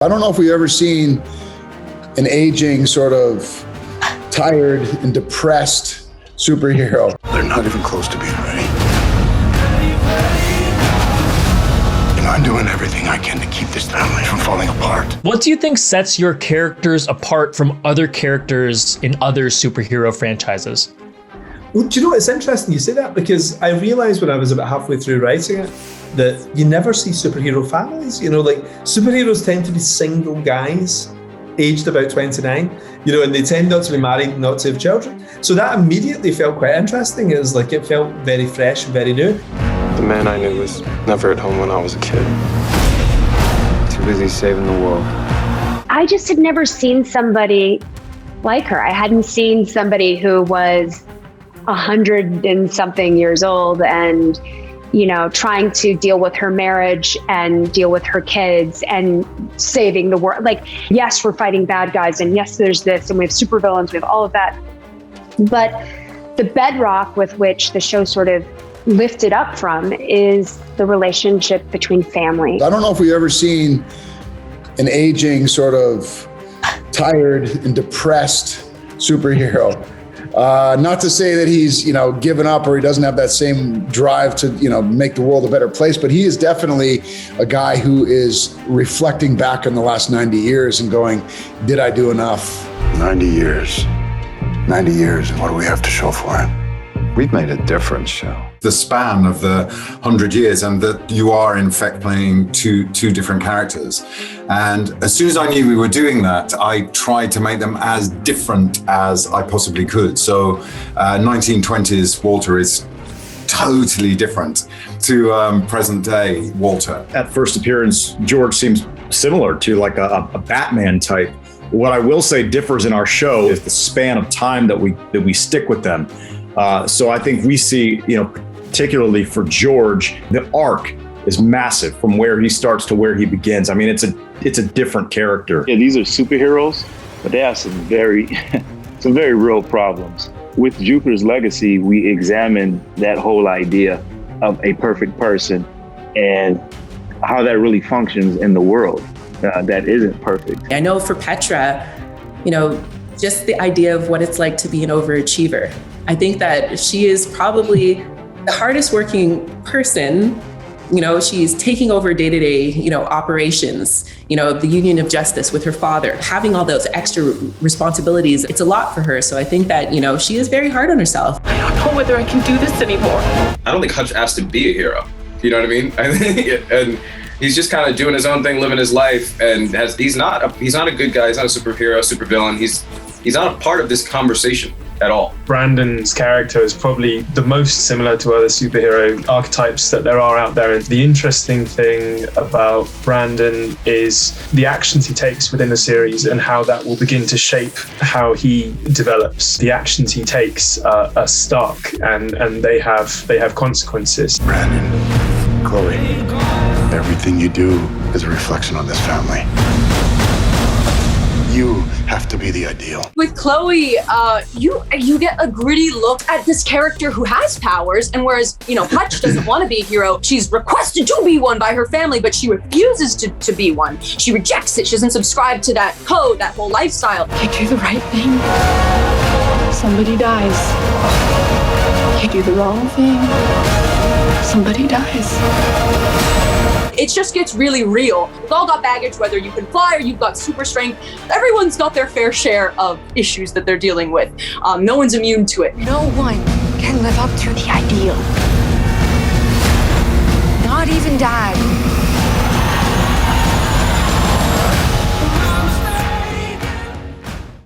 I don't know if we've ever seen an aging, sort of tired and depressed superhero. They're not even close to being ready. And I'm doing everything I can to keep this family from falling apart. What do you think sets your characters apart from other characters in other superhero franchises? Well, do you know what? It's interesting you say that, because I realized when I was about halfway through writing it that you never see superhero families. You know, like superheroes tend to be single guys aged about 29, you know, and they tend not to be married, not to have children. So that immediately felt quite interesting. It was like, it felt very fresh and very new. The man I knew was never at home when I was a kid. Too busy saving the world. I just had never seen somebody like her. I hadn't seen somebody who was 100 and something years old and, you know, trying to deal with her marriage and deal with her kids and saving the world. Like, yes, we're fighting bad guys, and yes, there's this, and we have supervillains, we have all of that. But the bedrock with which the show sort of lifted up from is the relationship between family. I don't know if we've ever seen an aging, sort of tired and depressed superhero. Not to say that he's, you know, given up or he doesn't have that same drive to, you know, make the world a better place, but he is definitely a guy who is reflecting back on the last 90 years and going, did I do enough? 90 years. 90 years, and what do we have to show for it? We've made a difference, show. The span of the 100 years, and that you are in fact playing two different characters. And as soon as I knew we were doing that, I tried to make them as different as I possibly could. So 1920s Walter is totally different to present day Walter. At first appearance, George seems similar to like a Batman type. What I will say differs in our show is the span of time that we stick with them. So I think we see, you know, particularly for George, the arc is massive from where he starts to where he begins. I mean, it's a different character. Yeah, these are superheroes, but they have some very real problems. With Jupiter's Legacy, we examine that whole idea of a perfect person and how that really functions in the world that isn't perfect. I know for Petra, you know, just the idea of what it's like to be an overachiever. I think that she is probably the hardest working person. You know, she's taking over day-to-day, you know, operations, you know, the Union of Justice with her father, having all those extra responsibilities. It's a lot for her. So I think that, you know, she is very hard on herself. I don't know whether I can do this anymore. I don't think Hutch asked to be a hero. You know what I mean? I think, and he's just kind of doing his own thing, living his life, and he's not a good guy. He's not a superhero, supervillain. He's not a part of this conversation at all. Brandon's character is probably the most similar to other superhero archetypes that there are out there. And the interesting thing about Brandon is the actions he takes within the series and how that will begin to shape how he develops. The actions he takes are stark and they have consequences. Brandon, Chloe, everything you do is a reflection on this family. You have to be the ideal. With Chloe, you get a gritty look at this character who has powers, and whereas, you know, Hutch doesn't want to be a hero, she's requested to be one by her family, but she refuses to be one. She rejects it. She doesn't subscribe to that code, that whole lifestyle. You do the right thing, somebody dies. You do the wrong thing, somebody dies. It just gets really real. We've all got baggage, whether you can fly or you've got super strength. Everyone's got their fair share of issues that they're dealing with. No one's immune to it. No one can live up to the ideal. Not even die.